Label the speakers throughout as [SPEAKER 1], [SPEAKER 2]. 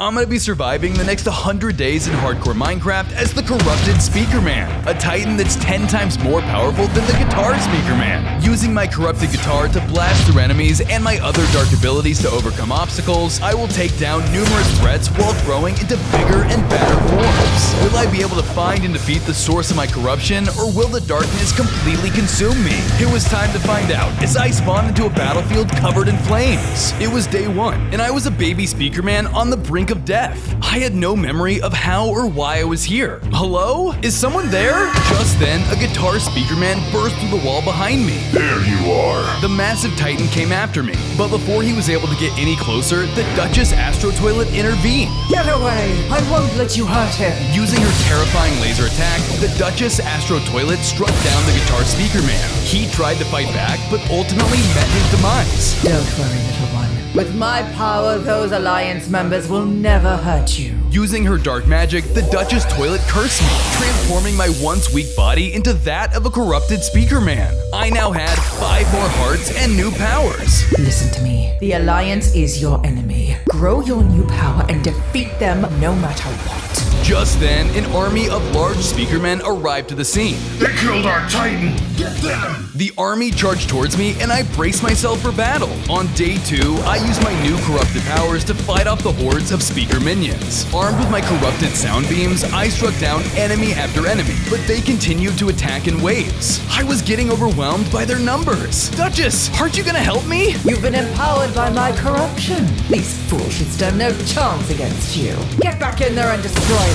[SPEAKER 1] I'm gonna be surviving the next 100 days in hardcore Minecraft as the Corrupted Speakerman, a titan that's 10 times more powerful than the Guitar Speakerman. Using my corrupted guitar to blast through enemies and my other dark abilities to overcome obstacles, I will take down numerous threats while growing into bigger and badder forms. Will I be able to find and defeat the source of my corruption, or will the darkness completely consume me? It was time to find out as I spawned into a battlefield covered in flames. It was day 1, and I was a baby speakerman on the brink of death. I had no memory of how or why I was here. Hello? Is someone there? Just then, a guitar speakerman burst through the wall behind me.
[SPEAKER 2] There you are.
[SPEAKER 1] The massive titan came after me, but before he was able to get any closer, the Duchess Astro Toilet intervened.
[SPEAKER 3] Get away! I won't let you hurt him!
[SPEAKER 1] Using her terrifying laser attack, the Duchess Astro Toilet struck down the Guitar Speakerman. He tried to fight back, but ultimately met his demise.
[SPEAKER 3] Don't worry, little one. With my power, those Alliance members will never hurt you.
[SPEAKER 1] Using her dark magic, the Duchess Toilet cursed me, transforming my once weak body into that of a corrupted speakerman. I now had 5 more hearts and new powers.
[SPEAKER 3] Listen to me. The Alliance is your enemy. Grow your new power and defeat them no matter what.
[SPEAKER 1] Just then, an army of large speakermen arrived to the scene.
[SPEAKER 2] They killed our titan. Get them.
[SPEAKER 1] The army charged towards me and I braced myself for battle. On day 2, I used my new corrupted powers to fight off the hordes of speaker minions. Armed with my corrupted sound beams, I struck down enemy after enemy, but they continued to attack in waves. I was getting overwhelmed by their numbers. Duchess, aren't you gonna help me?
[SPEAKER 3] You've been empowered by my corruption. These fools should stand no chance against you. Get back in there and destroy them.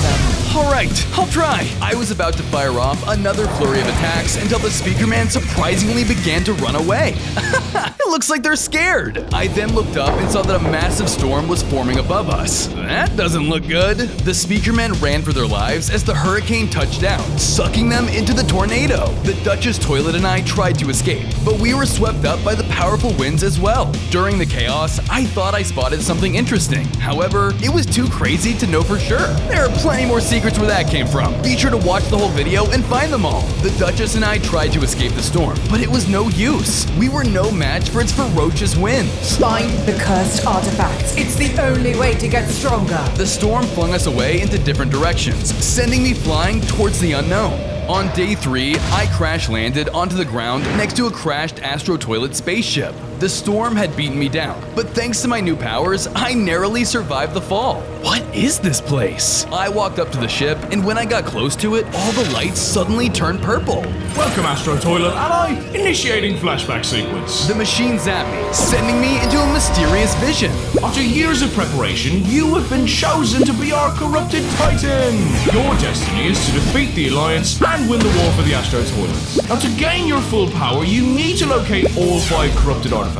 [SPEAKER 1] Alright, I'll try. I was about to fire off another flurry of attacks until the speakerman surprisingly began to run away. It looks like they're scared. I then looked up and saw that a massive storm was forming above us. That doesn't look good. The speakermen ran for their lives as the hurricane touched down, sucking them into the tornado. The Duchess Toilet and I tried to escape, but we were swept up by the powerful winds as well. During the chaos, I thought I spotted something interesting. However, it was too crazy to know for sure. There are plenty more secrets where that came from. Be sure to watch the whole video and find them all. The Duchess and I tried to escape the storm, but it was no use. We were no match for its ferocious winds.
[SPEAKER 3] Find the cursed artifacts. It's the only way to get stronger.
[SPEAKER 1] The storm flung us away into different directions, sending me flying towards the unknown. On day 3, I crash-landed onto the ground next to a crashed Astro Toilet spaceship. The storm had beaten me down, but thanks to my new powers, I narrowly survived the fall. What is this place? I walked up to the ship, and when I got close to it, all the lights suddenly turned purple.
[SPEAKER 4] Welcome, Astro Toilet ally. Initiating flashback sequence.
[SPEAKER 1] The machine zapped me, sending me into a mysterious vision.
[SPEAKER 4] After years of preparation, you have been chosen to be our corrupted titan. Your destiny is to defeat the Alliance and win the war for the Astro Toilets. Now, to gain your full power, you need to locate all 5 corrupted artifacts.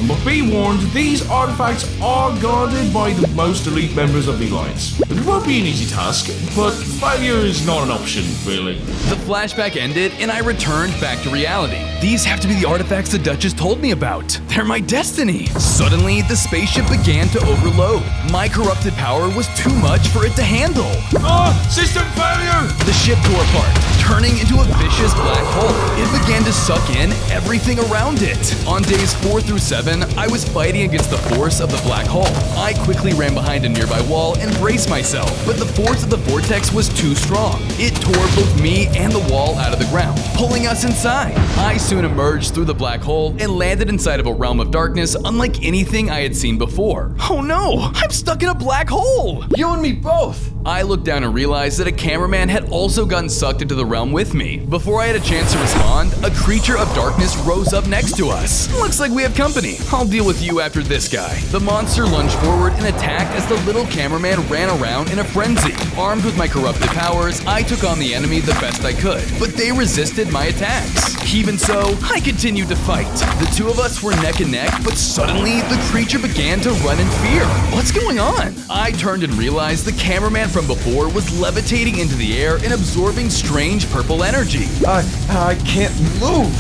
[SPEAKER 4] But be warned, these artifacts are guarded by the most elite members of the Alliance. It won't be an easy task, but failure is not an option, really.
[SPEAKER 1] The flashback ended, and I returned back to reality. These have to be the artifacts the Duchess told me about. They're my destiny. Suddenly, the spaceship began to overload. My corrupted power was too much for it to handle.
[SPEAKER 4] System failure!
[SPEAKER 1] The ship tore apart, turning into a vicious black hole. It began to suck in everything around it. On days 4 through 7, I was fighting against the force of the black hole. I quickly ran behind a nearby wall and braced myself, but the force of the vortex was too strong. It tore both me and the wall out of the ground, pulling us inside. I soon emerged through the black hole and landed inside of a realm of darkness unlike anything I had seen before. Oh no, I'm stuck in a black hole!
[SPEAKER 5] You and me both!
[SPEAKER 1] I looked down and realized that a cameraman had also gotten sucked into the realm with me. Before I had a chance to respond, a creature of darkness rose up next to us. Looks like we have company. I'll deal with you after this guy. The monster lunged forward and attacked as the little cameraman ran around in a frenzy. Armed with my corrupted powers, I took on the enemy the best I could, but they resisted my attacks. Even so, I continued to fight. The two of us were neck and neck, but suddenly the creature began to run in fear. What's going on? I turned and realized the cameraman from before was levitating into the air and absorbing strange purple energy.
[SPEAKER 5] I can't move.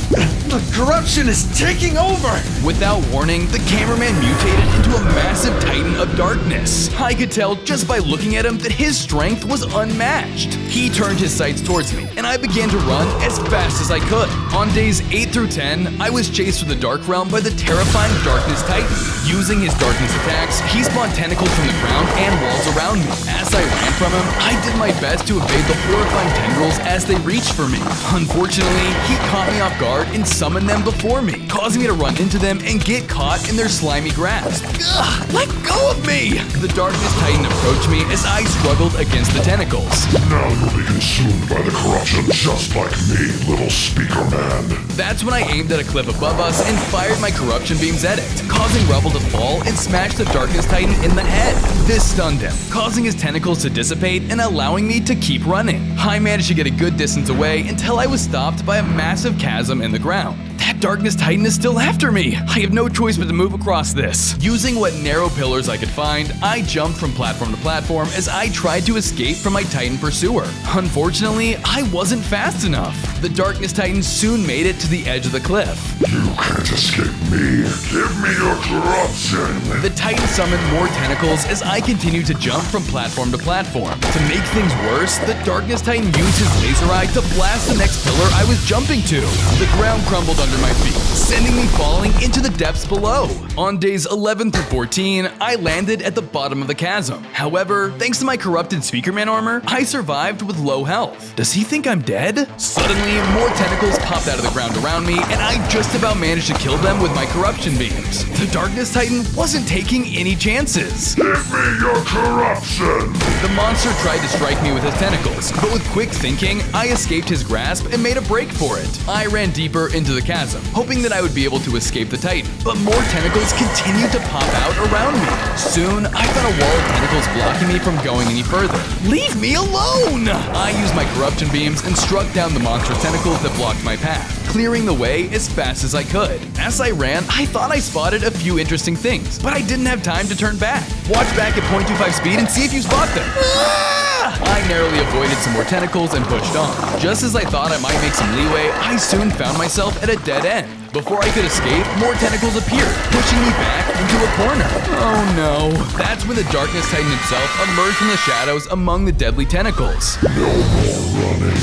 [SPEAKER 5] The corruption is taking over.
[SPEAKER 1] Without warning, the cameraman mutated into a massive titan of darkness. I could tell just by looking at him that his strength was unmatched. He turned his sights towards me, and I began to run as fast as I could. On days 8 through 10, I was chased through the Dark Realm by the terrifying Darkness Titan. Using his darkness attacks, he spawned tentacles from the ground and walls around me. As I ran from him, I did my best to evade the horrifying tendrils as they reached for me. Unfortunately, he caught me off guard and summoned them before me, causing me to run into them and get caught in their slimy grasp. Ugh, let go of me! The Darkness Titan approached me as I struggled against the tentacles.
[SPEAKER 2] Now you'll be consumed by the corruption just like me, little speaker man.
[SPEAKER 1] That's when I aimed at a cliff above us and fired my corruption beams at it, causing rubble to fall and smash the Darkness Titan in the head. This stunned him, causing his tentacles to dissipate and allowing me to keep running. I managed to get a good distance away until I was stopped by a massive chasm in the ground. That Darkness Titan is still after me. I have no choice but to move across this. Using what narrow pillars I could find, I jumped from platform to platform as I tried to escape from my Titan pursuer. Unfortunately, I wasn't fast enough. The Darkness Titan soon made it to the edge of the cliff.
[SPEAKER 2] You can't escape me. Give me your corruption.
[SPEAKER 1] The Titan summoned more tentacles as I continued to jump from platform to platform. To make things worse, the Darkness Titan used his laser eye to blast the next pillar I was jumping to. The ground crumbled under my feet, sending me falling into the depths below. On days 11 through 14, I landed at the bottom of the chasm. However, thanks to my corrupted Speakerman armor, I survived with low health. Does he think I'm dead? Suddenly, more tentacles popped out of the ground around me, and I just about managed to kill them with my corruption beams. The Darkness Titan wasn't taking any chances.
[SPEAKER 2] Give me your corruption.
[SPEAKER 1] The monster tried to strike me with his tentacles, but with quick thinking, I escaped his grasp and made a break for it. I ran deeper into the chasm, hoping that I would be able to escape the Titan, but more tentacles continued to pop out around me. Soon, I found a wall of tentacles blocking me from going any further. Leave me alone! I used my corruption beams and struck down the monstrous tentacles that blocked my path, clearing the way as fast as I could. As I ran, I thought I spotted a few interesting things, but I didn't have time to turn back. Watch back at 0.25 speed and see if you spot them. I narrowly avoided some more tentacles and pushed on. Just as I thought I might make some leeway, I soon found myself at a dead end. Before I could escape, more tentacles appeared, pushing me back into a corner. Oh no. That's when the Darkness Titan himself emerged from the shadows among the deadly tentacles.
[SPEAKER 2] No more running.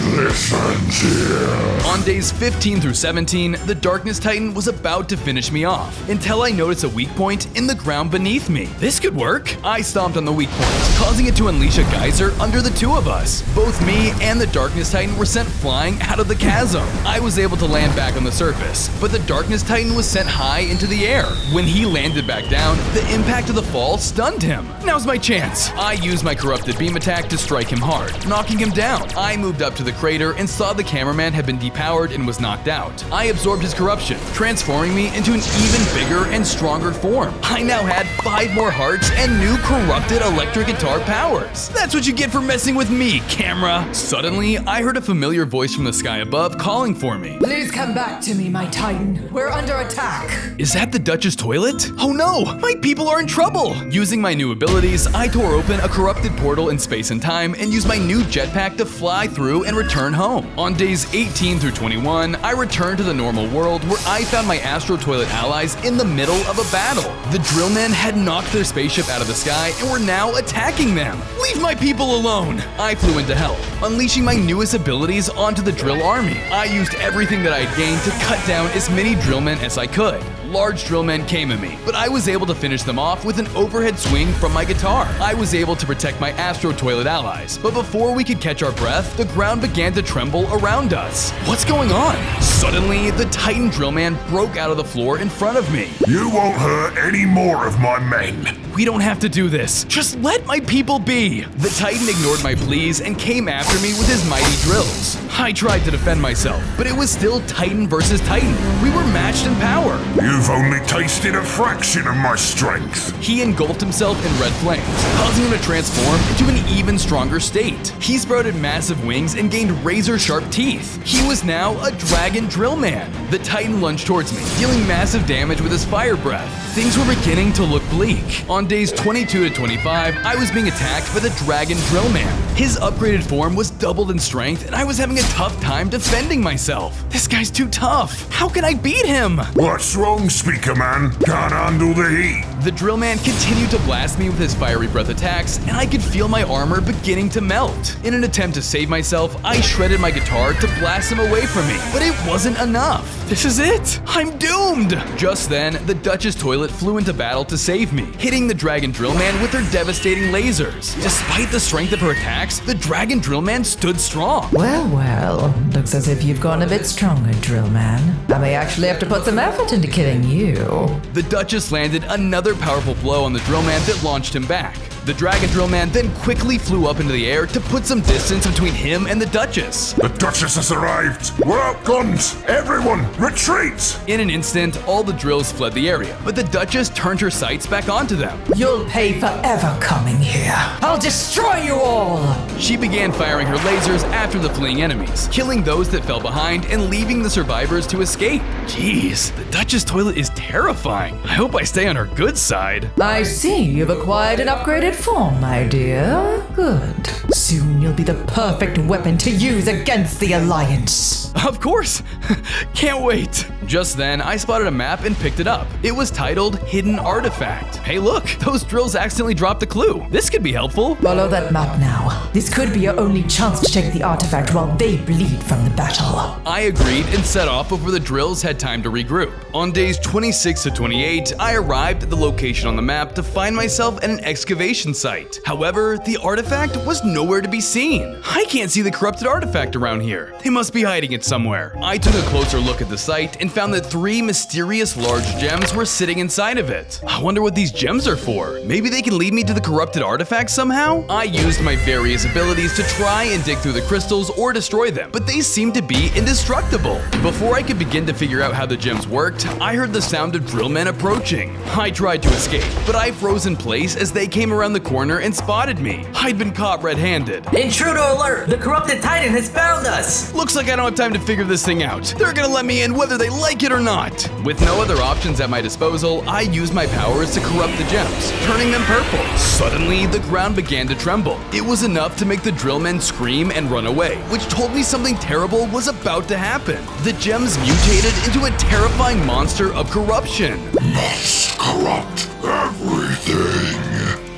[SPEAKER 2] This ends here.
[SPEAKER 1] On days 15 through 17, the Darkness Titan was about to finish me off, until I noticed a weak point in the ground beneath me. This could work. I stomped on the weak point, causing it to unleash a geyser under the two of us. Both me and the Darkness Titan were sent flying out of the chasm. I was able to land back on the surface, but the Darkness Titan was sent high into the air. When he landed back down, the impact of the fall stunned him. Now's my chance. I used my corrupted beam attack to strike him hard, knocking him down. I moved up to the crater and saw the cameraman had been depowered and was knocked out. I absorbed his corruption, transforming me into an even bigger and stronger form. I now had 5 more hearts and new corrupted electric guitar powers. That's what you get for messing with me, camera. Suddenly, I heard a familiar voice from the sky above calling for me.
[SPEAKER 3] Please come back to me, my Titan. We're under attack.
[SPEAKER 1] Is that the Duchess toilet? Oh no, my people are in trouble! Using my new abilities, I tore open a corrupted portal in space and time and used my new jetpack to fly through and return home. On days 18 through 21, I returned to the normal world where I found my Astro Toilet allies in the middle of a battle. The Drillmen had knocked their spaceship out of the sky and were now attacking them. Leave my people alone! I flew in to help, unleashing my newest abilities onto the Drill Army. I used everything that I had gained to cut down as many drillmen as I could. Large drillmen came at me, but I was able to finish them off with an overhead swing from my guitar. I was able to protect my Astro Toilet allies, but before we could catch our breath, the ground began to tremble around us. What's going on? Suddenly, the Titan Drillman broke out of the floor in front of me.
[SPEAKER 2] You won't hurt any more of my men.
[SPEAKER 1] We don't have to do this. Just let my people be. The Titan ignored my pleas and came after me with his mighty drills. I tried to defend myself, but it was still Titan versus Titan. We were matched in power.
[SPEAKER 2] You've only tasted a fraction of my strength.
[SPEAKER 1] He engulfed himself in red flames, causing him to transform into an even stronger state. He sprouted massive wings and gained razor-sharp teeth. He was now a Dragon Drillman. The Titan lunged towards me, dealing massive damage with his fire breath. Things were beginning to look bleak. On days 22 to 25, I was being attacked by the Dragon Drillman. His upgraded form was doubled in strength, and I was having a tough time defending myself. This guy's too tough. How can I beat him?
[SPEAKER 2] What's wrong, Speakerman? Can't handle the heat.
[SPEAKER 1] The Drillman continued to blast me with his fiery breath attacks, and I could feel my armor beginning to melt. In an attempt to save myself, I shredded my guitar to blast him away from me, but it wasn't enough. This is it! I'm doomed! Just then, the Duchess toilet flew into battle to save me, hitting the Dragon Drillman with her devastating lasers. Despite the strength of her attacks, the Dragon Drillman stood strong.
[SPEAKER 3] Well, looks as if you've gone a bit stronger, Drillman. I may actually have to put some effort into killing you.
[SPEAKER 1] The Duchess landed another powerful blow on the Drillman that launched him back. The Dragon Drillman then quickly flew up into the air to put some distance between him and the Duchess.
[SPEAKER 2] The Duchess has arrived. We're outgunned. Everyone, retreat!
[SPEAKER 1] In an instant, all the drills fled the area, but the Duchess turned her sights back onto them.
[SPEAKER 3] You'll pay forever coming here. I'll destroy you all!
[SPEAKER 1] She began firing her lasers after the fleeing enemies, killing those that fell behind and leaving the survivors to escape. Jeez, the Duchess toilet is terrifying. I hope I stay on her good side.
[SPEAKER 3] I see you've acquired an upgraded form, my dear. Good. Soon you'll be the perfect weapon to use against the Alliance.
[SPEAKER 1] Of course! Can't wait! Just then, I spotted a map and picked it up. It was titled Hidden Artifact. Hey look, those drills accidentally dropped a clue. This could be helpful.
[SPEAKER 3] Follow that map now. This could be your only chance to take the artifact while they bleed from the battle.
[SPEAKER 1] I agreed and set off before the drills had time to regroup. On days 26 to 28, I arrived at the location on the map to find myself at an excavation site. However, the artifact was nowhere to be seen. I can't see the corrupted artifact around here. They must be hiding it somewhere. I took a closer look at the site and found that 3 mysterious large gems were sitting inside of it. I wonder what these gems are for. Maybe they can lead me to the corrupted artifact somehow? I used my various abilities to try and dig through the crystals or destroy them, but they seemed to be indestructible. Before I could begin to figure out how the gems worked, I heard the sound of drillmen approaching. I tried to escape, but I froze in place as they came around the corner and spotted me. I'd been caught red-handed.
[SPEAKER 6] Intruder alert! The corrupted titan has found us!
[SPEAKER 1] Looks like I don't have time to figure this thing out. They're gonna let me in whether they like it or not. With no other options at my disposal, I used my powers to corrupt the gems, turning them purple. Suddenly, the ground began to tremble. It was enough to make the drillmen scream and run away, which told me something terrible was about to happen. The gems mutated into a terrifying monster of corruption.
[SPEAKER 2] Must corrupt everything.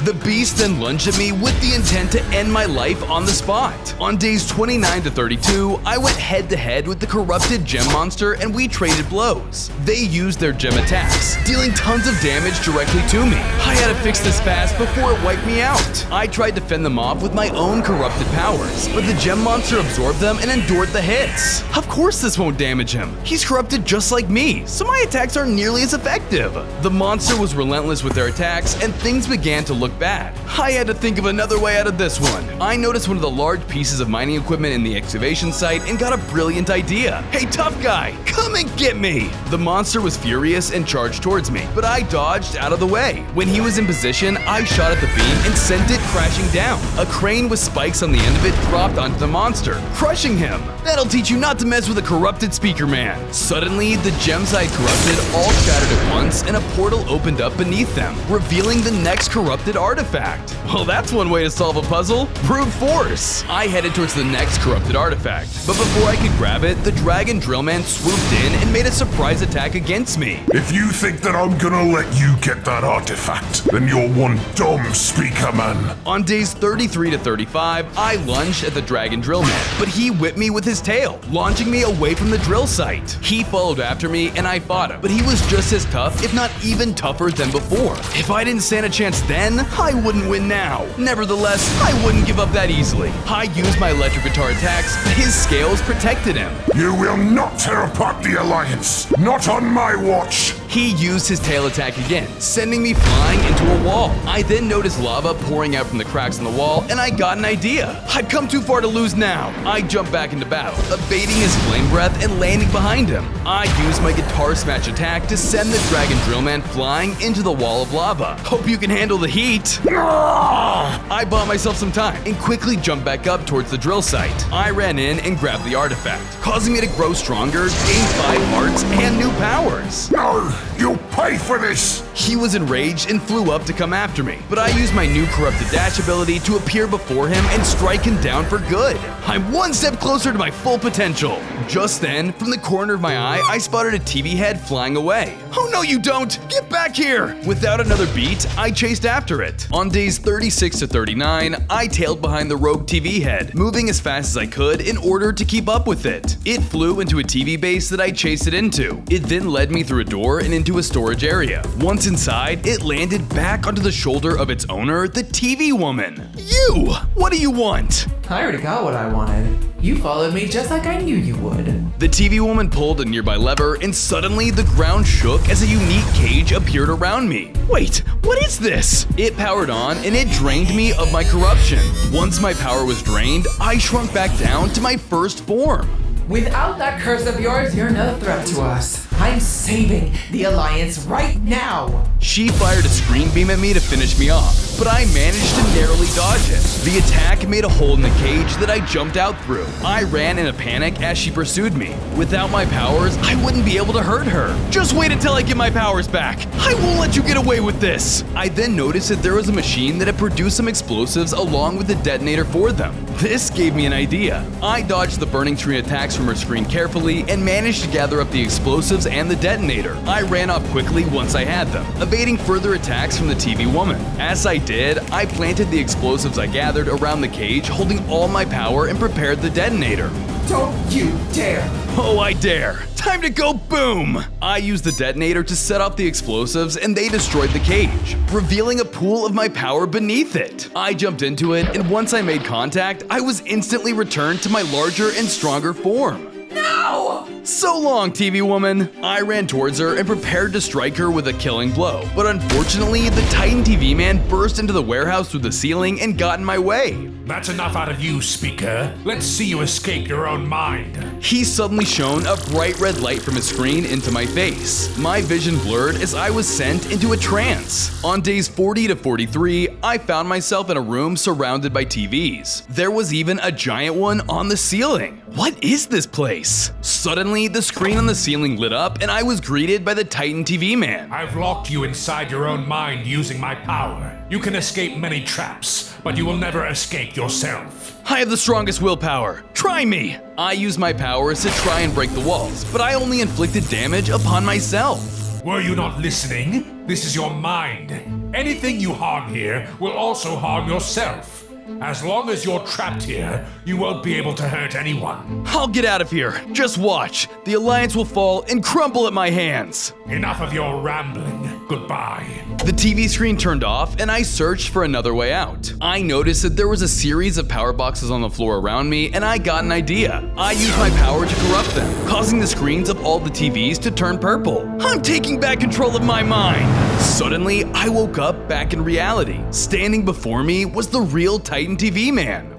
[SPEAKER 1] The beast then lunged at me with the intent to end my life on the spot. On days 29 to 32, I went head-to-head with the corrupted gem monster and we traded blows. They used their gem attacks, dealing tons of damage directly to me. I had to fix this fast before it wiped me out. I tried to fend them off with my own corrupted powers, but the gem monster absorbed them and endured the hits. Of course this won't damage him. He's corrupted just like me, so my attacks aren't nearly as effective. The monster was relentless with their attacks and things began to look bad. I had to think of another way out of this one. I noticed one of the large pieces of mining equipment in the excavation site and got a brilliant idea. Hey, tough guy, come and get me! The monster was furious and charged towards me, but I dodged out of the way. When he was in position, I shot at the beam and sent it crashing down. A crane with spikes on the end of it dropped onto the monster, crushing him. That'll teach you not to mess with a corrupted Speakerman. Suddenly, the gems I corrupted all shattered at once and a portal opened up beneath them, revealing the next corrupted artifact. Well, that's one way to solve a puzzle. Brute force! I headed towards the next corrupted artifact, but before I could grab it, the Dragon Drillman swooped in and made a surprise attack against me.
[SPEAKER 2] If you think that I'm gonna let you get that artifact, then you're one dumb Speakerman.
[SPEAKER 1] On days 33 to 35, I lunged at the Dragon Drillman, but he whipped me with his tail, launching me away from the drill site. He followed after me and I fought him, but he was just as tough, if not even tougher than before. If I didn't stand a chance then, I wouldn't win now. Nevertheless, I wouldn't give up that easily. I used my electric guitar attacks, but his scales protected him.
[SPEAKER 2] You will not tear apart the Alliance. Not on my watch.
[SPEAKER 1] He used his tail attack again, sending me flying into a wall. I then noticed lava pouring out from the cracks in the wall, and I got an idea. I've come too far to lose now. I jumped back into battle, evading his flame breath and landing behind him. I used my guitar smash attack to send the Dragon Drillman flying into the wall of lava. Hope you can handle the heat. I bought myself some time and quickly jumped back up towards the drill site. I ran in and grabbed the artifact, causing me to grow stronger, gain 5 hearts, and new powers.
[SPEAKER 2] No, you'll pay pay for this!
[SPEAKER 1] He was enraged and flew up to come after me, but I used my new corrupted dash ability to appear before him and strike him down for good. I'm one step closer to my full potential. Just then, from the corner of my eye, I spotted a TV head flying away. Oh no you don't! Get back here! Without another beat, I chased after it. On days 36 to 39, I tailed behind the rogue TV head, moving as fast as I could in order to keep up with it. It flew into a TV base that I chased it into. It then led me through a door and into a storage area. Once inside, it landed back onto the shoulder of its owner, the TV woman. You! What do you want?
[SPEAKER 7] I already got what I wanted. You followed me just like I knew you would.
[SPEAKER 1] The TV woman pulled a nearby lever and suddenly the ground shook as a unique cage appeared around me. Wait, what is this? It powered on and it drained me of my corruption. Once my power was drained, I shrunk back down to my first form.
[SPEAKER 7] Without that curse of yours, you're no threat to us. I'm saving the Alliance right now.
[SPEAKER 1] She fired a screen beam at me to finish me off, but I managed to narrowly dodge it. The attack made a hole in the cage that I jumped out through. I ran in a panic as she pursued me. Without my powers, I wouldn't be able to hurt her. Just wait until I get my powers back. I won't let you get away with this. I then noticed that there was a machine that had produced some explosives along with the detonator for them. This gave me an idea. I dodged the burning tree attacks from her screen carefully and managed to gather up the explosives and the detonator. I ran off quickly once I had them, evading further attacks from the TV woman. As I did, I planted the explosives I gathered around the cage, holding all my power and prepared the detonator.
[SPEAKER 7] Don't you dare!
[SPEAKER 1] Oh, I dare! Time to go boom! I used the detonator to set off the explosives and they destroyed the cage, revealing a pool of my power beneath it. I jumped into it and once I made contact, I was instantly returned to my larger and stronger form.
[SPEAKER 7] No!
[SPEAKER 1] So long, TV woman! I ran towards her and prepared to strike her with a killing blow, but unfortunately, the Titan TV man burst into the warehouse through the ceiling and got in my way.
[SPEAKER 8] That's enough out of you, Speaker. Let's see you escape your own mind.
[SPEAKER 1] He suddenly shone a bright red light from his screen into my face. My vision blurred as I was sent into a trance. On days 40 to 43, I found myself in a room surrounded by TVs. There was even a giant one on the ceiling. What is this place? Suddenly, the screen on the ceiling lit up and I was greeted by the Titan TV man.
[SPEAKER 8] I've locked you inside your own mind using my power. You can escape many traps, but you will never escape yourself.
[SPEAKER 1] I have the strongest willpower. Try me! I used my powers to try and break the walls, but I only inflicted damage upon myself.
[SPEAKER 8] Were you not listening? This is your mind. Anything you harm here will also harm yourself. As long as you're trapped here, you won't be able to hurt anyone.
[SPEAKER 1] I'll get out of here. Just watch. The Alliance will fall and crumble at my hands.
[SPEAKER 8] Enough of your rambling. Goodbye.
[SPEAKER 1] The TV screen turned off and I searched for another way out. I noticed that there was a series of power boxes on the floor around me and I got an idea. I used my power to corrupt them, causing the screens of all the TVs to turn purple. I'm taking back control of my mind. Suddenly, I woke up back in reality. Standing before me was the real Titan TV man.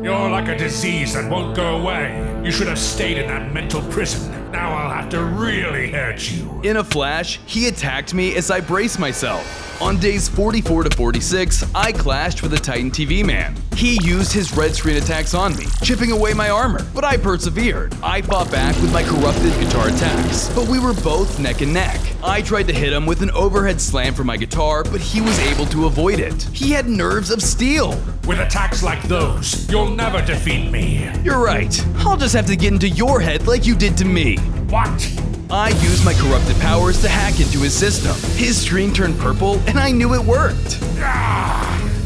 [SPEAKER 8] You're like a disease that won't go away. You should have stayed in that mental prison. Now I'll have to really hurt you.
[SPEAKER 1] In a flash, he attacked me as I braced myself. On days 44 to 46, I clashed with the Titan TV man. He used his red screen attacks on me, chipping away my armor, but I persevered. I fought back with my corrupted guitar attacks, but we were both neck and neck. I tried to hit him with an overhead slam from my guitar, but he was able to avoid it. He had nerves of steel.
[SPEAKER 8] With attacks like those, you'll never defeat me.
[SPEAKER 1] You're right. I'll just have to get into your head like you did to me.
[SPEAKER 8] What?
[SPEAKER 1] I used my corrupted powers to hack into his system. His screen turned purple, and I knew it worked.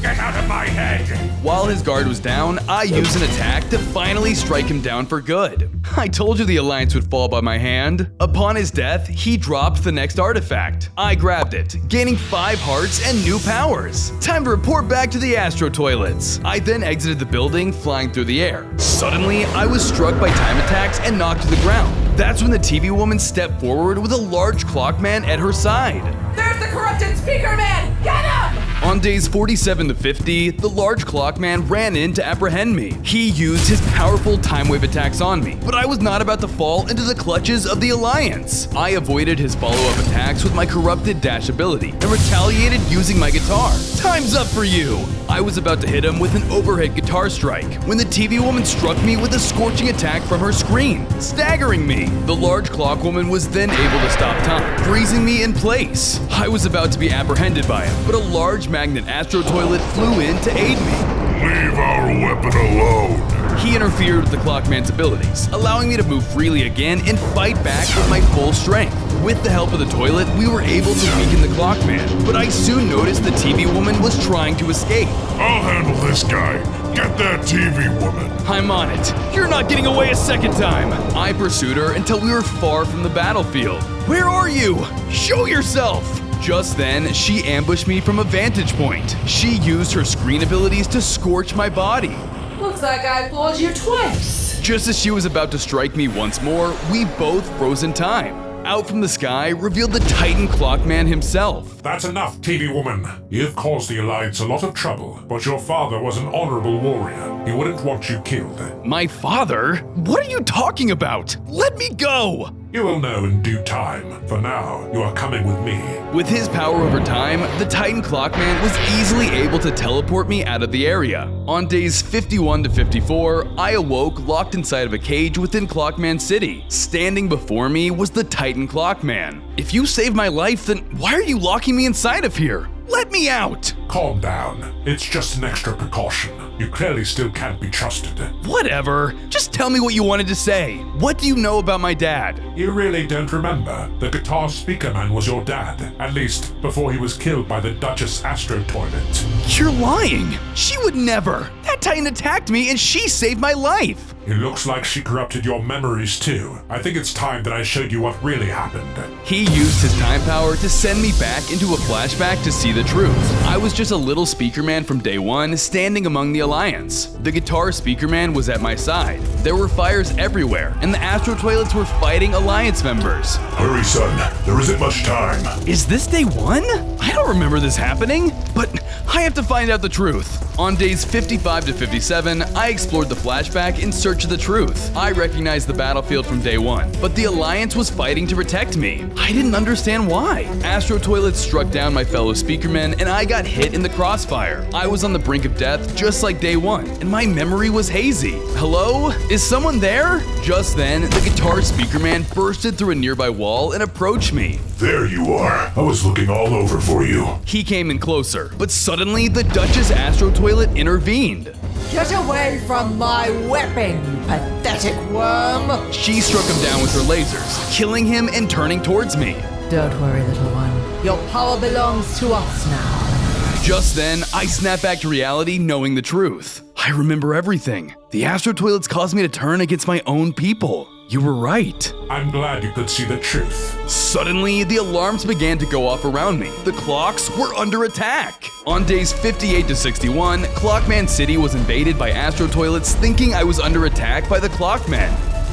[SPEAKER 8] Get out of my head!
[SPEAKER 1] While his guard was down, I used an attack to finally strike him down for good. I told you the Alliance would fall by my hand. Upon his death, he dropped the next artifact. I grabbed it, gaining 5 hearts and new powers. Time to report back to the Astro Toilets. I then exited the building, flying through the air. Suddenly, I was struck by time attacks and knocked to the ground. That's when the TV woman stepped forward with a large clockman at her side.
[SPEAKER 7] There's the corrupted speaker man! Get him!
[SPEAKER 1] On days 47 to 50, the large clockman ran in to apprehend me. He used his powerful time wave attacks on me, but I was not about to fall into the clutches of the Alliance. I avoided his follow-up attacks with my corrupted dash ability and retaliated using my guitar. Time's up for you! I was about to hit him with an overhead guitar strike when the TV woman struck me with a scorching attack from her screen, staggering me. The large clock woman was then able to stop time, freezing me in place. I was about to be apprehended by him, but a large magnet astro toilet flew in to aid me.
[SPEAKER 2] Leave our weapon alone.
[SPEAKER 1] He interfered with the clockman's abilities, allowing me to move freely again and fight back with my full strength. With the help of the toilet, we were able to weaken the clockman, but I soon noticed the TV woman was trying to escape.
[SPEAKER 2] I'll handle this guy. Get that TV woman.
[SPEAKER 1] I'm on it. You're not getting away a second time. I pursued her until we were far from the battlefield. Where are you? Show yourself! Just then, she ambushed me from a vantage point. She used her screen abilities to scorch my body.
[SPEAKER 7] Looks like I fooled you twice.
[SPEAKER 1] Just as she was about to strike me once more, we both froze in time. Out from the sky revealed the Titan Clockman himself.
[SPEAKER 8] That's enough, TV woman. You've caused the Alliance a lot of trouble, but your father was an honorable warrior. He wouldn't want you killed.
[SPEAKER 1] My father? What are you talking about? Let me go!
[SPEAKER 8] You will know in due time. For now, you are coming with me.
[SPEAKER 1] With his power over time, the Titan Clockman was easily able to teleport me out of the area. On days 51 to 54, I awoke locked inside of a cage within Clockman City. Standing before me was the Titan Clockman. If you saved my life, then why are you locking me inside of here? Let me out!
[SPEAKER 8] Calm down. It's just an extra precaution. You clearly still can't be trusted.
[SPEAKER 1] Whatever. Just tell me what you wanted to say. What do you know about my dad?
[SPEAKER 8] You really don't remember? The guitar speakerman was your dad, at least before he was killed by the Duchess Astro Toilet.
[SPEAKER 1] You're lying. She would never. That Titan attacked me and she saved my life.
[SPEAKER 8] It looks like she corrupted your memories too. I think it's time that I showed you what really happened.
[SPEAKER 1] He used his time power to send me back into a flashback to see the truth. I was just a little speakerman from day one, standing among the Alliance. The guitar speakerman was at my side. There were fires everywhere, and the Astro Toilets were fighting Alliance members.
[SPEAKER 2] Hurry, son. There isn't much time.
[SPEAKER 1] Is this day one? I don't remember this happening, but I have to find out the truth. On days 55 to 57, I explored the flashback in search of the truth. I recognized the battlefield from day one, but the Alliance was fighting to protect me. I didn't understand why. Astro Toilets struck down my fellow speakermen, and I got hit in the crossfire. I was on the brink of death just like day one, and my memory was hazy. Hello? Is someone there? Just then, the guitar speakerman bursted through a nearby wall and approached me.
[SPEAKER 2] There you are. I was looking all over for you.
[SPEAKER 1] He came in closer, but suddenly the Duchess Astro Toilet intervened.
[SPEAKER 3] Get away from my weapon, you pathetic worm!
[SPEAKER 1] She struck him down with her lasers, killing him and turning towards me.
[SPEAKER 3] Don't worry, little one. Your power belongs to us now.
[SPEAKER 1] Just then, I snapped back to reality knowing the truth. I remember everything. The Astro Toilets caused me to turn against my own people. You were right.
[SPEAKER 8] I'm glad you could see the truth.
[SPEAKER 1] Suddenly, the alarms began to go off around me. The clocks were under attack. On days 58 to 61, Clockman City was invaded by Astro Toilets thinking I was under attack by the Clockmen.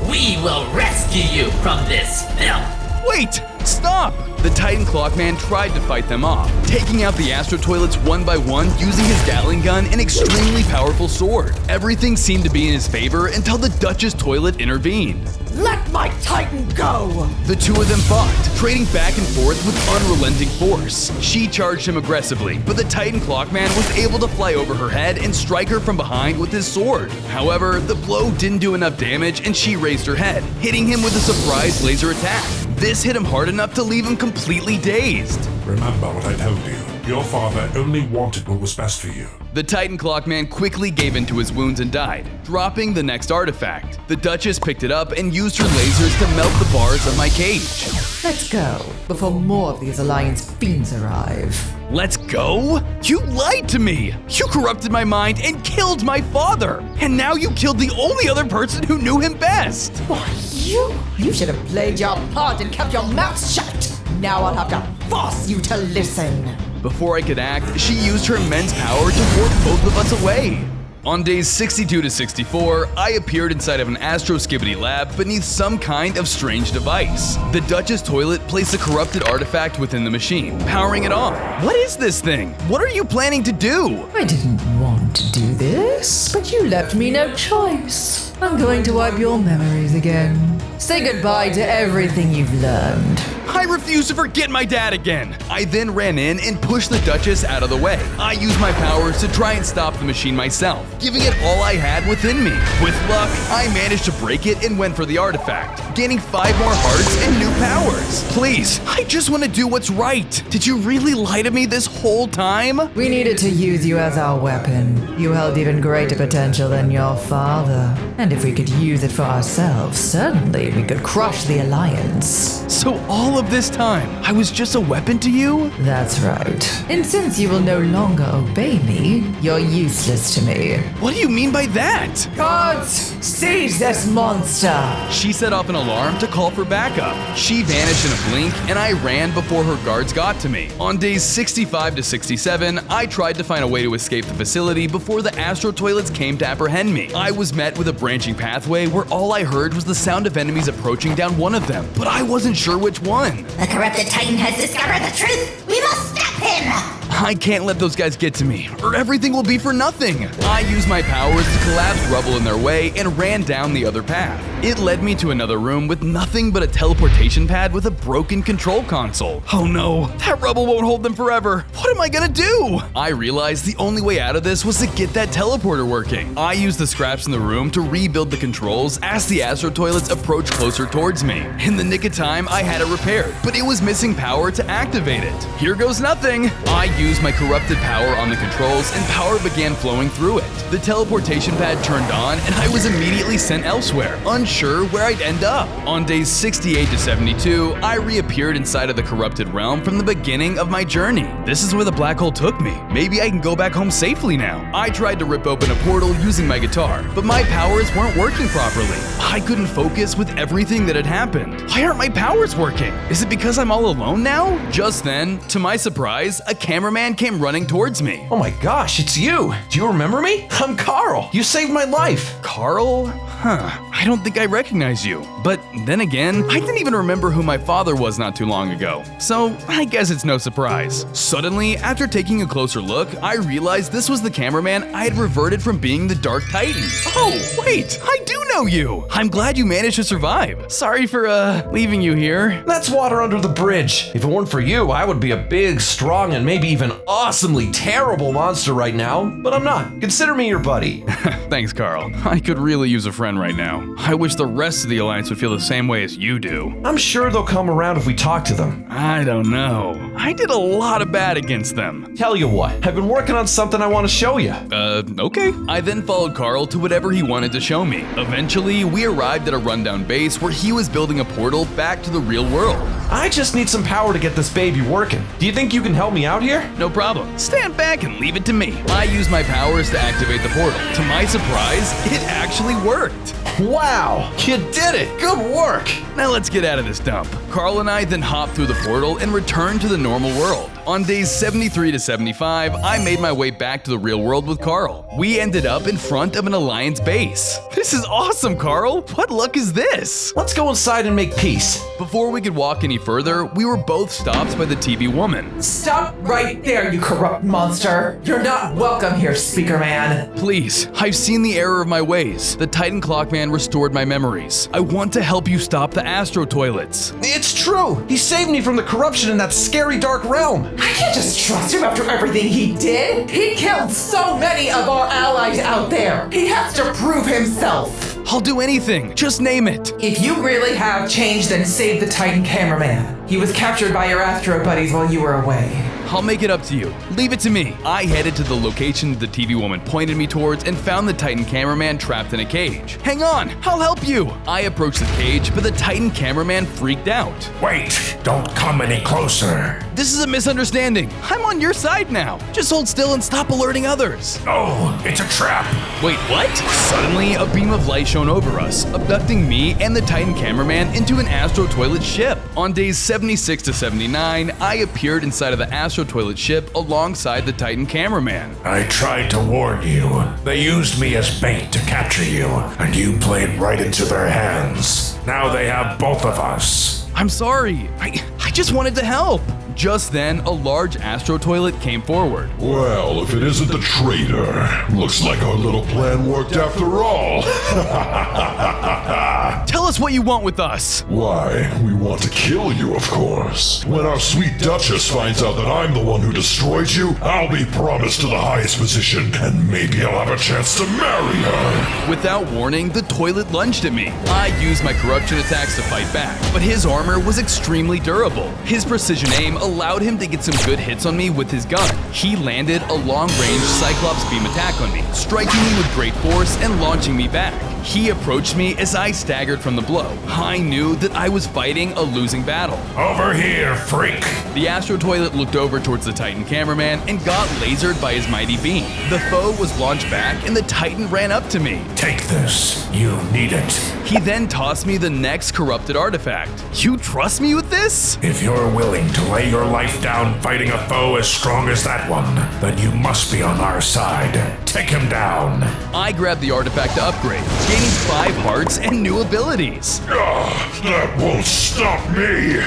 [SPEAKER 6] We will rescue you from this filth.
[SPEAKER 1] Wait! Stop! The Titan Clockman tried to fight them off, taking out the Astro Toilets one by one using his Gatling gun and extremely powerful sword. Everything seemed to be in his favor until the Duchess Toilet intervened.
[SPEAKER 3] Let my Titan go!
[SPEAKER 1] The two of them fought, trading back and forth with unrelenting force. She charged him aggressively, but the Titan Clockman was able to fly over her head and strike her from behind with his sword. However, the blow didn't do enough damage and she raised her head, hitting him with a surprise laser attack. This hit him hard enough to leave him completely dazed.
[SPEAKER 8] Remember what I told you. Your father only wanted what was best for you.
[SPEAKER 1] The Titan Clockman quickly gave in to his wounds and died, dropping the next artifact. The Duchess picked it up and used her lasers to melt the bars of my cage.
[SPEAKER 3] Let's go, before more of these Alliance fiends arrive.
[SPEAKER 1] Let's go? You lied to me! You corrupted my mind and killed my father! And now you killed the only other person who knew him best!
[SPEAKER 3] Why, you should have played your part and kept your mouth shut! Now I'll have to force you to listen!
[SPEAKER 1] Before I could act, she used her immense power to warp both of us away. On days 62 to 64, I appeared inside of an Astro Skibbity lab beneath some kind of strange device. The Duchess toilet placed a corrupted artifact within the machine, powering it on. What is this thing? What are you planning to do?
[SPEAKER 3] I didn't want to do this, but you left me no choice. I'm going to wipe your memories again. Say goodbye to everything you've learned.
[SPEAKER 1] I refuse to forget my dad again. I then ran in and pushed the Duchess out of the way. I used my powers to try and stop the machine myself, giving it all I had within me. With luck, I managed to break it and went for the artifact, gaining 5 more hearts and new powers. Please, I just want to do what's right. Did you really lie to me this whole time?
[SPEAKER 3] We needed to use you as our weapon. You held even greater potential than your father. And if we could use it for ourselves, certainly we could crush the Alliance.
[SPEAKER 1] So all of this time, I was just a weapon to you?
[SPEAKER 3] That's right. And since you will no longer obey me, you're useless to me.
[SPEAKER 1] What do you mean by that?
[SPEAKER 3] Guards, seize this monster!
[SPEAKER 1] She set off an alarm to call for backup. She vanished in a blink, and I ran before her guards got to me. On days 65 to 67, I tried to find a way to escape the facility before the Astro Toilets came to apprehend me. I was met with a branching pathway where all I heard was the sound of enemies approaching down one of them, but I wasn't sure which one.
[SPEAKER 9] The corrupted Titan has discovered the truth! We must stop him!
[SPEAKER 1] I can't let those guys get to me, or everything will be for nothing. I used my powers to collapse rubble in their way and ran down the other path. It led me to another room with nothing but a teleportation pad with a broken control console. Oh no, that rubble won't hold them forever. What am I gonna do? I realized the only way out of this was to get that teleporter working. I used the scraps in the room to rebuild the controls as the Astro Toilets approached closer towards me. In the nick of time, I had it repaired, but it was missing power to activate it. Here goes nothing. I used my corrupted power on the controls and power began flowing through it. The teleportation pad turned on and I was immediately sent elsewhere, unsure where I'd end up. On days 68 to 72, I reappeared inside of the corrupted realm from the beginning of my journey. This is where the black hole took me. Maybe I can go back home safely now. I tried to rip open a portal using my guitar, but my powers weren't working properly. I couldn't focus with everything that had happened. Why aren't my powers working? Is it because I'm all alone now? Just then, to my surprise, a cameraman came running towards me.
[SPEAKER 5] Oh my gosh, it's you! Do you remember me? I'm Carl! You saved my life!
[SPEAKER 1] Carl? I don't think I recognize you. But then again, I didn't even remember who my father was not too long ago. So I guess it's no surprise. Suddenly, after taking a closer look, I realized this was the cameraman I had reverted from being the Dark Titan. Oh, wait, I do know you. I'm glad you managed to survive. Sorry for, leaving you here.
[SPEAKER 5] That's water under the bridge. If it weren't for you, I would be a big, strong, and maybe even awesomely terrible monster right now. But I'm not. Consider me your buddy.
[SPEAKER 1] Thanks, Carl. I could really use a friend right now. I wish the rest of the Alliance would feel the same way as you do.
[SPEAKER 5] I'm sure they'll come around if we talk to them.
[SPEAKER 1] I don't know. I did a lot of bad against them.
[SPEAKER 5] Tell you what, I've been working on something I want to show you.
[SPEAKER 1] Okay. I then followed Carl to whatever he wanted to show me. Eventually, we arrived at a rundown base where he was building a portal back to the real world.
[SPEAKER 5] I just need some power to get this baby working. Do you think you can help me out here?
[SPEAKER 1] No problem. Stand back and leave it to me. I used my powers to activate the portal. To my surprise, it actually worked.
[SPEAKER 5] Wow, you did it! Good work!
[SPEAKER 1] Now let's get out of this dump. Carl and I then hopped through the portal and returned to the normal world. On days 73 to 75, I made my way back to the real world with Carl. We ended up in front of an Alliance base. This is awesome, Carl! What luck is this?
[SPEAKER 5] Let's go inside and make peace.
[SPEAKER 1] Before we could walk any further, we were both stopped by the TV woman.
[SPEAKER 7] Stop right there, you corrupt monster! You're not welcome here, Speakerman!
[SPEAKER 1] Please, I've seen the error of my ways. The Titan Clockman restored my memories. I want to help you stop the Astro Toilets.
[SPEAKER 5] It's true! He saved me from the corruption in that scary dark realm!
[SPEAKER 7] I can't just trust him after everything he did! He killed so many of our allies out there! He has to prove himself!
[SPEAKER 1] I'll do anything. Just name it.
[SPEAKER 7] If you really have changed, then save the Titan cameraman. He was captured by your Astro buddies while you were away.
[SPEAKER 1] I'll make it up to you. Leave it to me. I headed to the location the TV woman pointed me towards and found the Titan cameraman trapped in a cage. Hang on, I'll help you. I approached the cage, but the Titan cameraman freaked out.
[SPEAKER 8] Wait, don't come any closer.
[SPEAKER 1] This is a misunderstanding. I'm on your side now. Just hold still and stop alerting others.
[SPEAKER 8] Oh, it's a trap.
[SPEAKER 1] Wait, what? Suddenly, a beam of light shone over us, abducting me and the Titan cameraman into an Astro Toilet ship. On days 76 to 79, I appeared inside of the Astro Toilet ship alongside the Titan cameraman.
[SPEAKER 8] I tried to warn you. They used me as bait to capture you, and you played right into their hands. Now they have both of us.
[SPEAKER 1] I'm sorry. I just wanted to help. Just then, a large Astro Toilet came forward.
[SPEAKER 2] Well, if it isn't the traitor, looks like our little plan worked after all.
[SPEAKER 1] Tell us what you want with us.
[SPEAKER 2] Why, we want to kill you, of course. When our sweet Duchess finds out that I'm the one who destroyed you, I'll be promised to the highest position, and maybe I'll have a chance to marry her.
[SPEAKER 1] Without warning, the toilet lunged at me. I used my corruption attacks to fight back, but his armor was extremely durable. His precision aim allowed him to get some good hits on me with his gun. He landed a long-range Cyclops beam attack on me, striking me with great force and launching me back. He approached me as I staggered from the blow. I knew that I was fighting a losing battle.
[SPEAKER 8] Over here, freak.
[SPEAKER 1] The Astro Toilet looked over towards the Titan cameraman and got lasered by his mighty beam. The foe was launched back and the Titan ran up to me.
[SPEAKER 8] Take this. You need it.
[SPEAKER 1] He then tossed me the next corrupted artifact. You trust me with this?
[SPEAKER 8] If you're willing to lay your life down fighting a foe as strong as that one, then you must be on our side. Take him down.
[SPEAKER 1] I grabbed the artifact to upgrade, gaining 5 hearts and new abilities.
[SPEAKER 2] That won't stop me.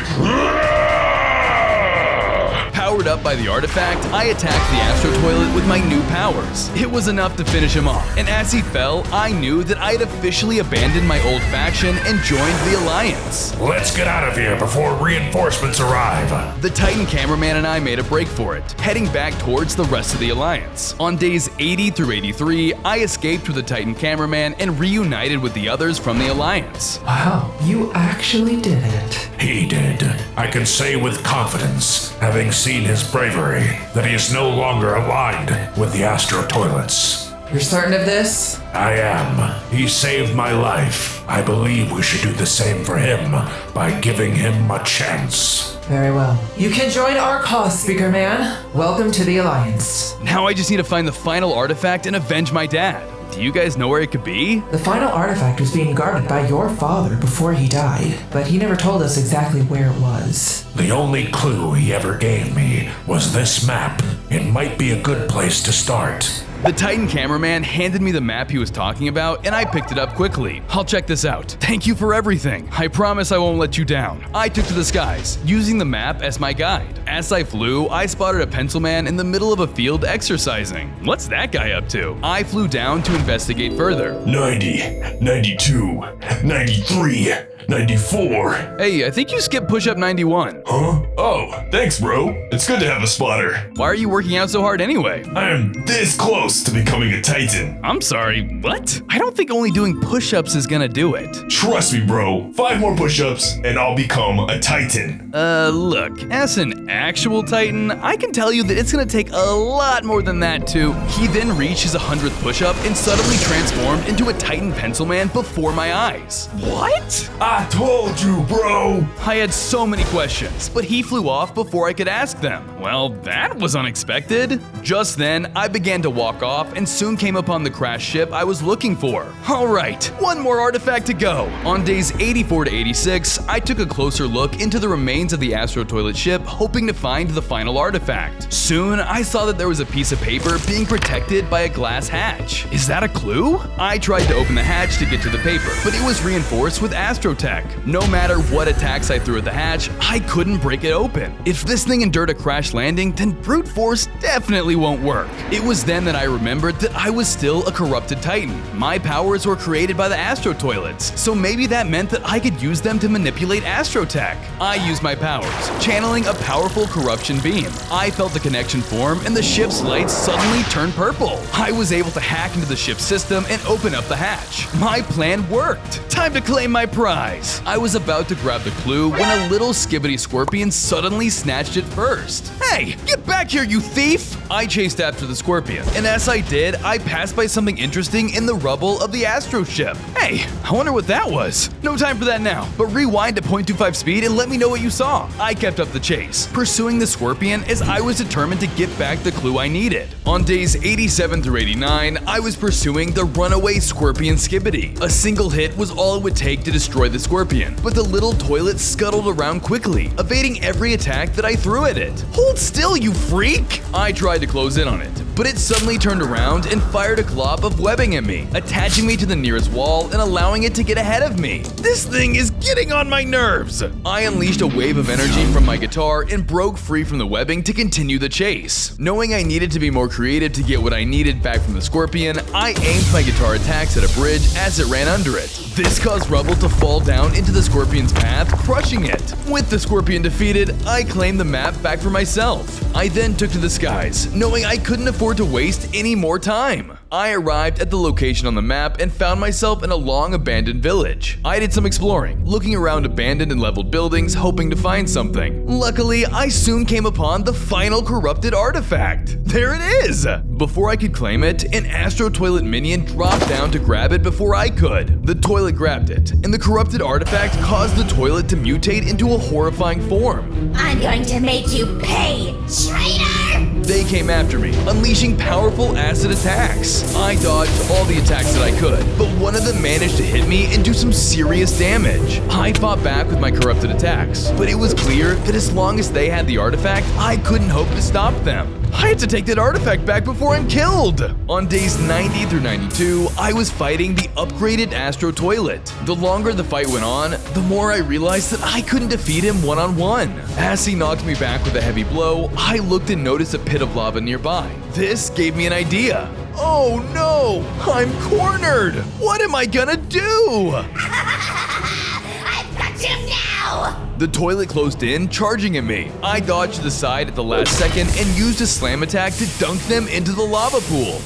[SPEAKER 1] Powered up by the artifact, I attacked the Astro Toilet with my new powers. It was enough to finish him off, and as he fell, I knew that I had officially abandoned my old faction and joined the Alliance.
[SPEAKER 8] Let's get out of here before reinforcements arrive.
[SPEAKER 1] The Titan cameraman and I made a break for it, heading back towards the rest of the Alliance. On days 80 through 83, I escaped with the Titan cameraman and reunited with the others from the Alliance.
[SPEAKER 7] Wow, you actually did it.
[SPEAKER 8] He did. I can say with confidence, having seen his bravery, that he is no longer aligned with the Astro Toilets.
[SPEAKER 7] You're certain of this?
[SPEAKER 8] I am. He saved my life. I believe we should do the same for him by giving him a chance.
[SPEAKER 7] Very well. You can join our cause, Speaker Man. Welcome to the Alliance.
[SPEAKER 1] Now I just need to find the final artifact and avenge my dad. Do you guys know where it could be?
[SPEAKER 7] The final artifact was being guarded by your father before he died, but he never told us exactly where it was.
[SPEAKER 8] The only clue he ever gave me was this map. It might be a good place to start.
[SPEAKER 1] The Titan cameraman handed me the map he was talking about, and I picked it up quickly. I'll check this out. Thank you for everything. I promise I won't let you down. I took to the skies, using the map as my guide. As I flew, I spotted a pencil man in the middle of a field exercising. What's that guy up to? I flew down to investigate further.
[SPEAKER 2] 90, 92, 93, 94.
[SPEAKER 1] Hey, I think you skipped push-up 91.
[SPEAKER 2] Huh?
[SPEAKER 10] Oh, thanks, bro. It's good to have a spotter.
[SPEAKER 1] Why are you working out so hard anyway?
[SPEAKER 10] I'm this close to becoming a Titan.
[SPEAKER 1] I'm sorry, what? I don't think only doing push-ups is gonna do it.
[SPEAKER 10] Trust me, bro. 5 more push-ups and I'll become a Titan.
[SPEAKER 1] Look, as an actual Titan, I can tell you that it's gonna take a lot more than that too. He then reached his 100th push-up and suddenly transformed into a Titan pencil man before my eyes. What?
[SPEAKER 10] I told you, bro.
[SPEAKER 1] I had so many questions, but he flew off before I could ask them. Well, that was unexpected. Just then, I began to walk off and soon came upon the crashed ship I was looking for. All right, one more artifact to go. On days 84 to 86, I took a closer look into the remains of the Astro Toilet ship, hoping to find the final artifact. Soon, I saw that there was a piece of paper being protected by a glass hatch. Is that a clue? I tried to open the hatch to get to the paper, but it was reinforced with Astrotech. No matter what attacks I threw at the hatch, I couldn't break it open. If this thing endured a crash landing, then brute force definitely won't work. It was then that I remembered that I was still a corrupted Titan. My powers were created by the Astro Toilets, so maybe that meant that I could use them to manipulate Astrotech. I used my powers, channeling a powerful corruption beam. I felt the connection form and the ship's lights suddenly turned purple. I was able to hack into the ship's system and open up the hatch. My plan worked. Time to claim my prize. allies. I was about to grab the clue when a little skibbity scorpion suddenly snatched it first. Hey, get back here, you thief! I chased after the scorpion, and as I did, I passed by something interesting in the rubble of the Astro ship. Hey, I wonder what that was. No time for that now, but rewind to 0.25 speed and let me know what you saw. I kept up the chase, pursuing the scorpion as I was determined to get back the clue I needed. On days 87 through 89, I was pursuing the runaway scorpion skibbity. A single hit was all it would take to destroy the scorpion, but the little toilet scuttled around quickly, evading every attack that I threw at it. Hold still, you freak! I tried to close in on it, but it suddenly turned around and fired a glob of webbing at me, attaching me to the nearest wall and allowing it to get ahead of me. This thing is getting on my nerves! I unleashed a wave of energy from my guitar and broke free from the webbing to continue the chase. Knowing I needed to be more creative to get what I needed back from the scorpion, I aimed my guitar attacks at a bridge as it ran under it. This caused rubble to fall down into the scorpion's path, crushing it. With the scorpion defeated, I claimed the map back for myself. I then took to the skies, knowing I couldn't afford to waste any more time. I arrived at the location on the map and found myself in a long abandoned village. I did some exploring, looking around abandoned and leveled buildings, hoping to find something. Luckily, I soon came upon the final corrupted artifact. There it is! Before I could claim it, an Astro Toilet minion dropped down to grab it before I could. The toilet grabbed it, and the corrupted artifact caused the toilet to mutate into a horrifying form.
[SPEAKER 9] I'm going to make you pay, traitor!
[SPEAKER 1] They came after me, unleashing powerful acid attacks. I dodged all the attacks that I could, but one of them managed to hit me and do some serious damage. I fought back with my corrupted attacks, but it was clear that as long as they had the artifact, I couldn't hope to stop them. I had to take that artifact back before I'm killed! On days 90 through 92, I was fighting the upgraded Astro Toilet. The longer the fight went on, the more I realized that I couldn't defeat him one-on-one. As he knocked me back with a heavy blow, I looked and noticed a pit of lava nearby. This gave me an idea. Oh no! I'm cornered! What am I gonna do?
[SPEAKER 9] I've got you now!
[SPEAKER 1] The toilet closed in, charging at me. I dodged to the side at the last second and used a slam attack to dunk them into the lava pool.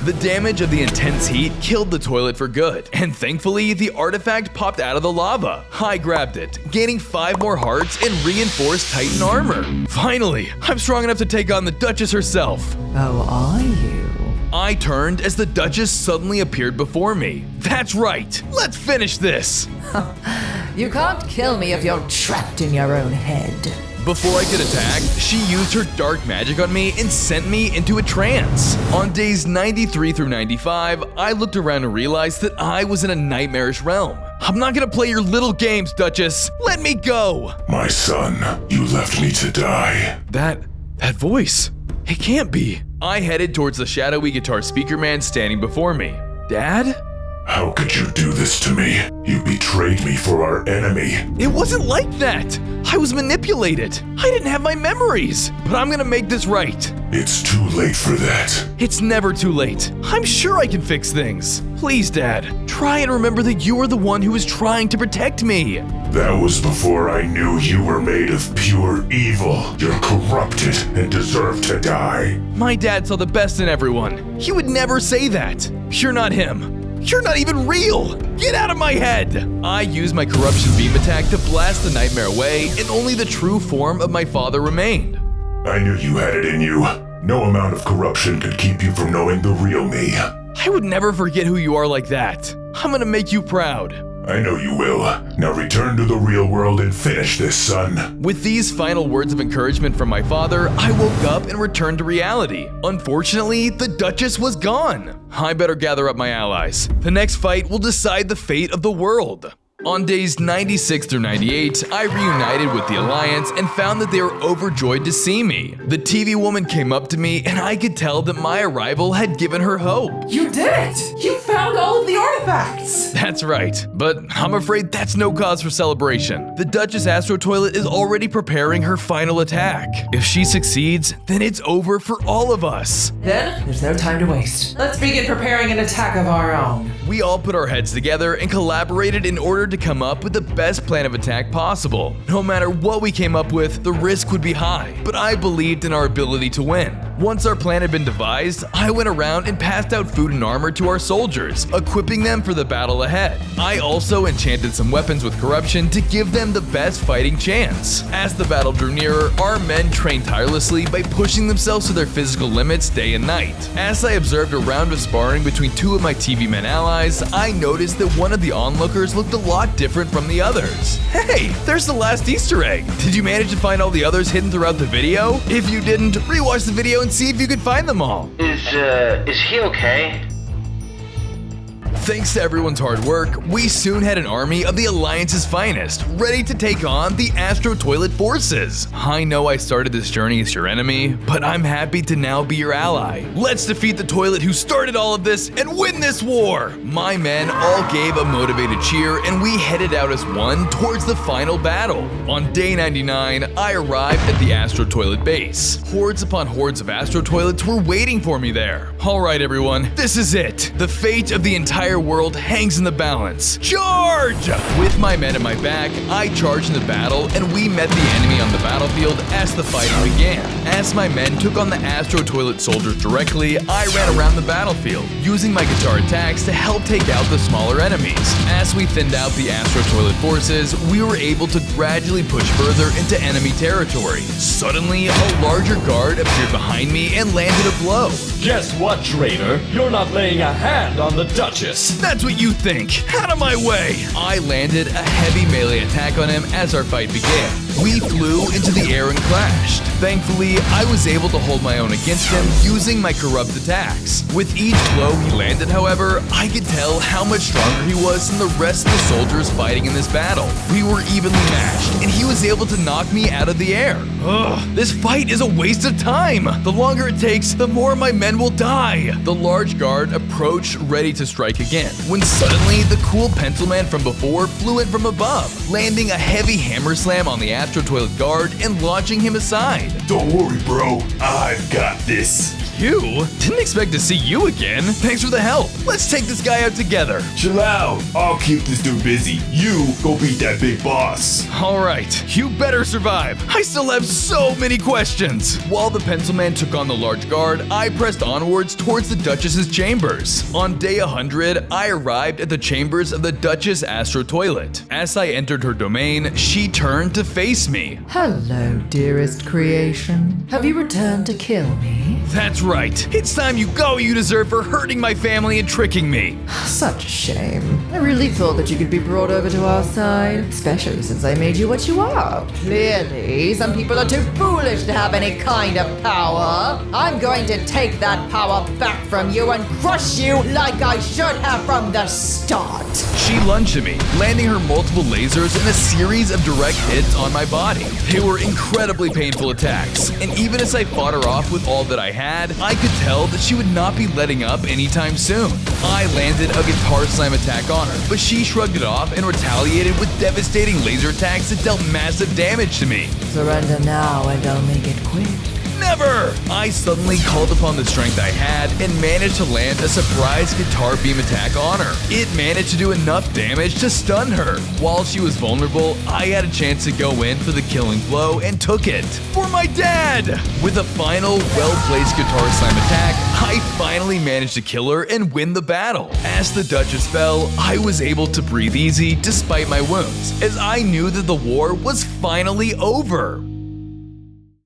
[SPEAKER 1] The damage of the intense heat killed the toilet for good, and thankfully, the artifact popped out of the lava. I grabbed it, gaining 5 more hearts and reinforced Titan armor. Finally, I'm strong enough to take on the Duchess herself.
[SPEAKER 3] Oh, are you?
[SPEAKER 1] I turned as the Duchess suddenly appeared before me. That's right, let's finish this.
[SPEAKER 3] You can't kill me if you're trapped in your own head.
[SPEAKER 1] Before I could attack, she used her dark magic on me and sent me into a trance. On days 93 through 95, I looked around and realized that I was in a nightmarish realm. I'm not gonna play your little games, Duchess. Let me go.
[SPEAKER 2] My son, you left me to die.
[SPEAKER 1] That voice, it can't be. I headed towards the shadowy guitar speaker man standing before me. Dad?
[SPEAKER 2] How could you do this to me? You betrayed me for our enemy.
[SPEAKER 1] It wasn't like that. I was manipulated. I didn't have my memories, but I'm gonna make this right.
[SPEAKER 2] It's too late for that.
[SPEAKER 1] It's never too late. I'm sure I can fix things. Please, Dad, try and remember that you were the one who was trying to protect me.
[SPEAKER 2] That was before I knew you were made of pure evil. You're corrupted and deserve to die.
[SPEAKER 1] My dad saw the best in everyone. He would never say that. You're not him. You're not even real! Get out of my head! I used my corruption beam attack to blast the nightmare away, and only the true form of my father remained.
[SPEAKER 2] I knew you had it in you. No amount of corruption could keep you from knowing the real me.
[SPEAKER 1] I would never forget who you are like that. I'm gonna make you proud.
[SPEAKER 2] I know you will. Now return to the real world and finish this, son.
[SPEAKER 1] With these final words of encouragement from my father, I woke up and returned to reality. Unfortunately, the Duchess was gone. I better gather up my allies. The next fight will decide the fate of the world. On days 96 through 98, I reunited with the Alliance and found that they were overjoyed to see me. The TV woman came up to me and I could tell that my arrival had given her hope.
[SPEAKER 7] You did it! You found all of the artifacts!
[SPEAKER 1] That's right, but I'm afraid that's no cause for celebration. The Duchess Astro Toilet is already preparing her final attack. If she succeeds, then it's over for all of us.
[SPEAKER 7] Then, there's no time to waste. Let's begin preparing an attack of our own.
[SPEAKER 1] We all put our heads together and collaborated in order to come up with the best plan of attack possible. No matter what we came up with, the risk would be high, but I believed in our ability to win. Once our plan had been devised, I went around and passed out food and armor to our soldiers, equipping them for the battle ahead. I also enchanted some weapons with corruption to give them the best fighting chance. As the battle drew nearer, our men trained tirelessly by pushing themselves to their physical limits day and night. As I observed a round of sparring between two of my TV men allies, I noticed that one of the onlookers looked a lot different from the others. Hey, there's the last Easter egg. Did you manage to find all the others hidden throughout the video? If you didn't, rewatch the video and see if you could find them all.
[SPEAKER 11] Is he okay?
[SPEAKER 1] Thanks to everyone's hard work, we soon had an army of the Alliance's finest, ready to take on the Astro Toilet forces. I know I started this journey as your enemy, but I'm happy to now be your ally. Let's defeat the toilet who started all of this and win this war! My men all gave a motivated cheer and we headed out as one towards the final battle. On day 99, I arrived at the Astro Toilet base. Hordes upon hordes of Astro Toilets were waiting for me there. Alright everyone, this is it. The fate of the entire world hangs in the balance. Charge! With my men at my back, I charged in the battle and we met the enemy on the battlefield as the fighting began. As my men took on the Astro Toilet soldiers directly, I ran around the battlefield, using my guitar attacks to help take out the smaller enemies. As we thinned out the Astro Toilet forces, we were able to gradually push further into enemy territory. Suddenly, a larger guard appeared behind me and landed a blow.
[SPEAKER 5] Guess what, traitor? You're not laying a hand on the Duchess.
[SPEAKER 1] That's what you think. Out of my way! I landed a heavy melee attack on him as our fight began. We flew into the air and crashed. Thankfully, I was able to hold my own against him using my corrupt attacks. With each blow he landed, however, I could tell how much stronger he was than the rest of the soldiers fighting in this battle. We were evenly matched, and he was able to knock me out of the air. Ugh, this fight is a waste of time. The longer it takes, the more my men will die. The large guard approached, ready to strike again, when suddenly the cool pencil man from before flew in from above, landing a heavy hammer slam on the Astro Toilet guard and launching him aside.
[SPEAKER 10] Don't worry, bro. I've got this.
[SPEAKER 1] You? Didn't expect to see you again. Thanks for the help. Let's take this guy out together.
[SPEAKER 10] Chill out. I'll keep this dude busy. You go beat that big boss.
[SPEAKER 1] Alright, you better survive. I still have so many questions. While the pencil man took on the large guard, I pressed onwards towards the Duchess's chambers. On day 100, I arrived at the chambers of the Duchess Astro Toilet. As I entered her domain, she turned to face me.
[SPEAKER 3] Hello, dearest creation. Have you returned to kill me?
[SPEAKER 1] That's right. It's time you go, you deserve, for hurting my family and tricking me.
[SPEAKER 3] Such a shame. I really thought that you could be brought over to our side, especially since I made you what you are. Clearly, some people are too foolish to have any kind of power. I'm going to take that power back from you and crush you like I should have from the start.
[SPEAKER 1] She lunged at me, landing her multiple lasers in a series of direct hits on my body. They were incredibly painful attacks, and even as I fought her off with all that I had, I could tell that she would not be letting up anytime soon. I landed a guitar slam attack on her, but she shrugged it off and retaliated with devastating laser attacks that dealt massive damage to me.
[SPEAKER 3] Surrender now and I'll make it quick.
[SPEAKER 1] Never! I suddenly called upon the strength I had and managed to land a surprise guitar beam attack on her. It managed to do enough damage to stun her. While she was vulnerable, I had a chance to go in for the killing blow and took it. For my dad! With a final, well-placed guitar slam attack, I finally managed to kill her and win the battle. As the Duchess fell, I was able to breathe easy despite my wounds, as I knew that the war was finally over.